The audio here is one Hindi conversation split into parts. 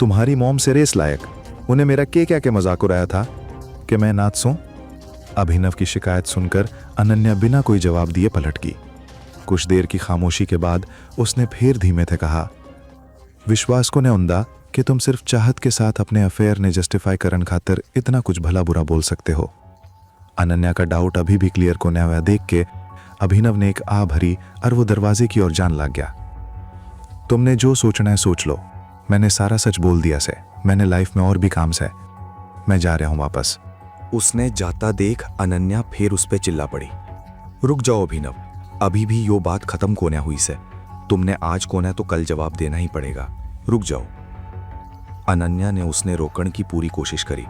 तुम्हारी मॉम से रेस लायक। उन्हें मेरा क्या के मजाक उड़ाया था कि मैं नाचूं। अभिनव की शिकायत सुनकर अनन्या बिना कोई जवाब दिए पलट गई। कुछ देर की खामोशी के बाद उसने फिर धीमे से कहा, विश्वास को ने उंदा कि तुम सिर्फ चाहत के साथ अपने अफेयर ने जस्टिफाई करन खातिर इतना कुछ भला बुरा बोल सकते हो। अनन्या का डाउट अभी भी क्लियर को नया देख के अभिनव ने एक आ भरी और वो दरवाजे की ओर जान लग गया। तुमने जो सोचना है सोच लो, मैंने सारा सच बोल दिया से। मैंने लाइफ में और भी काम से, मैं जा रहा हूं वापस। उसने जाता देख अनन्या फिर उस पे चिल्ला पड़ी, रुक जाओ अभिनव, अभी भी यो बात खत्म कोने हुई से। तुमने आज कोने तो कल जवाब देना ही पड़ेगा, रुक जाओ। अनन्या ने उसने रोकने की पूरी कोशिश करी,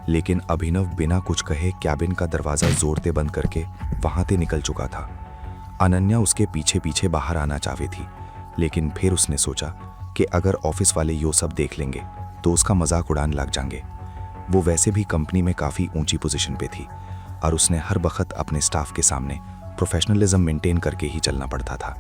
लेकिन अभिनव बिना कुछ कहे कैबिन का दरवाजा जोर से बंद करके वहां से निकल चुका था। अनन्या उसके पीछे पीछे बाहर आना चाहती थी, लेकिन फिर उसने सोचा कि अगर ऑफिस वाले यो सब देख लेंगे तो उसका मजाक उड़ाने लग जाएंगे। वो वैसे भी कंपनी में काफ़ी ऊंची पोजीशन पे थी और उसने हर वक्त अपने स्टाफ के सामने प्रोफेशनलिज्म मेंटेन करके ही चलना पड़ता था।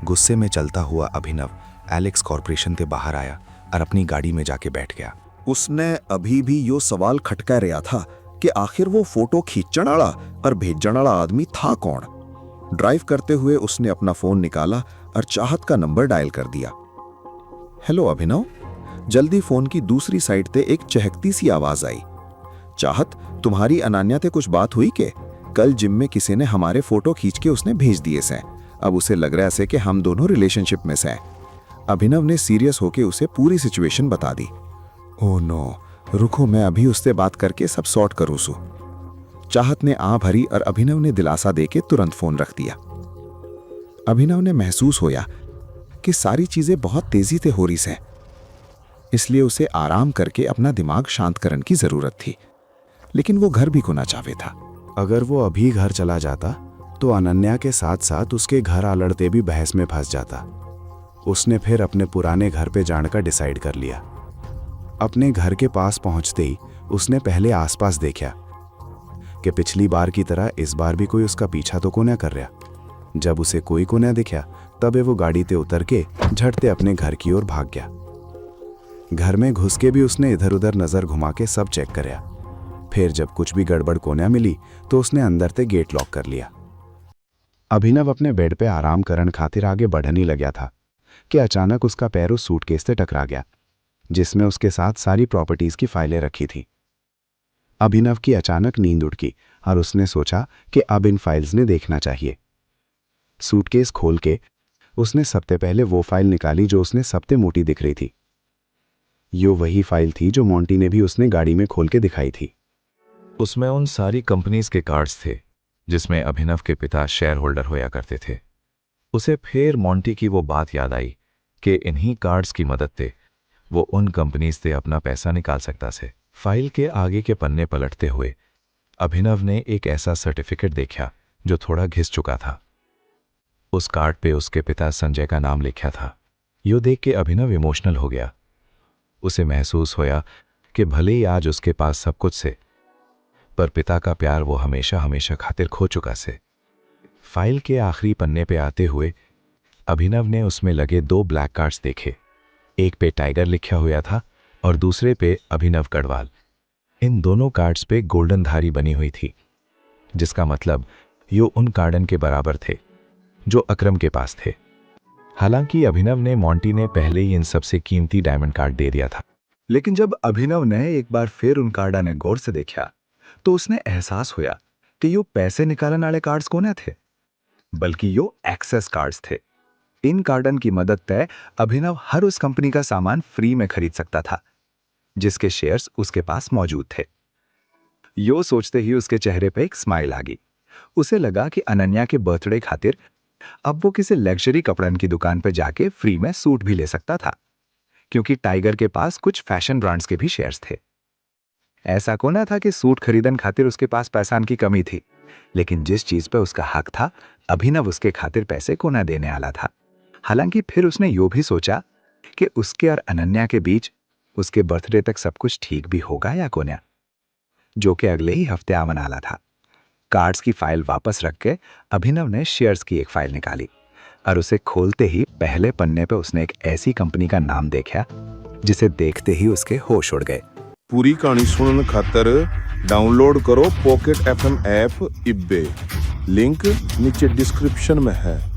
गुस्से में चलता हुआ अभिनव एलेक्स कॉरपोरेशन से बाहर आया और अपनी गाड़ी में जाके बैठ गया। उसने अभी भी यो सवाल खटका रहा था कि आखिर वो फोटो खींचण वाला और भेजण वाला आदमी था कौन। ड्राइव करते हुए उसने अपना फोन निकाला और चाहत का नंबर डायल कर दिया। हेलो अभिनव। जल्दी फोन की दूसरी साइड से एक चहकती सी आवाज आई, चाहत तुम्हारी अनन्या से कुछ बात हुई के? कल जिम में किसी ने हमारे फोटो खींच के उसने भेज दिए से। अब उसे लग रहा है कि हम दोनों रिलेशनशिप में से। अभिनव ने सीरियस होके उसे पूरी सिचुएशन बता दी। ओह नो, रुको मैं अभी उससे बात करके सब सॉर्ट करूँ सू। चाहत ने आ भरी और अभिनव ने दिलासा देके तुरंत फोन रख दिया। अभिनव ने महसूस होया कि सारी चीजें बहुत तेजी से हो रही से, इसलिए उसे आराम करके अपना दिमाग शांत करने की जरूरत थी। लेकिन वो घर भी को ना चाहे था। अगर वो अभी घर चला जाता तो अनन्या के साथ साथ उसके घर आ लड़ते भी बहस में फंस जाता। उसने फिर अपने पुराने घर पे जाने का डिसाइड कर लिया। अपने घर के पास पहुंचते ही उसने पहले आसपास देखा कि पिछली बार की तरह इस बार भी कोई उसका पीछा तो को न कर रहा। जब उसे कोई को न दिखा तबे वो गाड़ी ते उतर के झटते अपने घर की ओर भाग गया। घर में घुस के भी उसने इधर उधर नजर घुमा के सब चेक कराया। फिर जब कुछ भी गड़बड़ को न मिली तो उसने अंदर से गेट लॉक कर लिया। अभिनव अपने बेड पे आराम करन खातिर आगे बढ़ने लगा था कि अचानक उसका पैर उस सूटकेस से टकरा गया जिसमें उसके साथ सारी प्रॉपर्टीज की फाइलें रखी थी। अभिनव की अचानक नींद उड़ गई और उसने सोचा कि अब इन फाइल्स ने देखना चाहिए। सूटकेस खोल के उसने सबसे पहले वो फाइल निकाली जो उसने सबसे मोटी दिख रही थी। यो वही फाइल थी जो मोंटी ने भी उसने गाड़ी में खोल के दिखाई थी। उसमें उन सारी कंपनीज के कार्ड्स थे जिसमें अभिनव के पिता शेयर होल्डर होया करते थे। उसे फिर मोंटी की वो बात याद आई कि इन्हीं कार्ड्स की मदद से वो उन कंपनीज से अपना पैसा निकाल सकता से। फाइल के आगे के पन्ने पलटते हुए अभिनव ने एक ऐसा सर्टिफिकेट देखा जो थोड़ा घिस चुका था। उस कार्ड पे उसके पिता संजय का नाम लिखा था। यो देख के अभिनव इमोशनल हो गया। उसे महसूस होया कि भले ही आज उसके पास सब कुछ से, पर पिता का प्यार वो हमेशा हमेशा खातिर खो चुका से। फाइल के आखिरी पन्ने पे आते हुए अभिनव ने उसमें लगे 2 ब्लैक कार्ड्स देखे। एक पे टाइगर लिखा हुआ था और दूसरे पे अभिनव गढ़वाल। इन दोनों कार्ड्स पे गोल्डन धारी बनी हुई थी, जिसका मतलब यो उन कार्डन के बराबर थे जो अकरम के पास थे। हालांकि अभिनव ने मोंटी ने पहले ही इन सबसे कीमती डायमंड कार्ड दे दिया था, लेकिन जब अभिनव ने एक बार फिर उन कार्डा ने गौर से देखा तो उसने एहसास होया कि यो पैसे निकालने वाले कार्ड्स को न थे, बल्कि यो एक्सेस कार्ड्स थे। इन कार्डन की मदद से अभिनव हर उस कंपनी का सामान फ्री में खरीद सकता था जिसके शेयर्स उसके पास मौजूद थे। यो सोचते ही उसके चेहरे पे एक स्माइल आ गई। उसे लगा कि अनन्या के बर्थडे खातिर अब वो किसी लग्जरी कपड़न की दुकान पर जाके फ्री में सूट भी ले सकता था, क्योंकि टाइगर के पास कुछ फैशन ब्रांड्स के भी शेयर्स थे। ऐसा को ना था कि सूट खरीदन खातिर उसके पास पैसान की कमी थी, लेकिन जिस चीज पे उसका हक था अभिनव उसके खातिर पैसे को ना देने वाला था। हालांकि फिर उसने यो भी सोचा कि उसके और अनन्या के बीच उसके बर्थडे तक सब कुछ ठीक भी होगा या कोन्या, जो कि अगले ही हफ्ते आवन वाला था। कार्ड्स की फाइल वापस रख के अभिनव ने शेयर्स की एक फाइल निकाली और उसे खोलते ही पहले पन्ने पे उसने एक ऐसी कंपनी का नाम देखा जिसे देखते ही उसके होश उड़ गए। पूरी कहानी सुनने खातर डाउनलोड करो पॉकेट FM ऐप इब्बे। लिंक नीचे डिस्क्रिप्शन में है।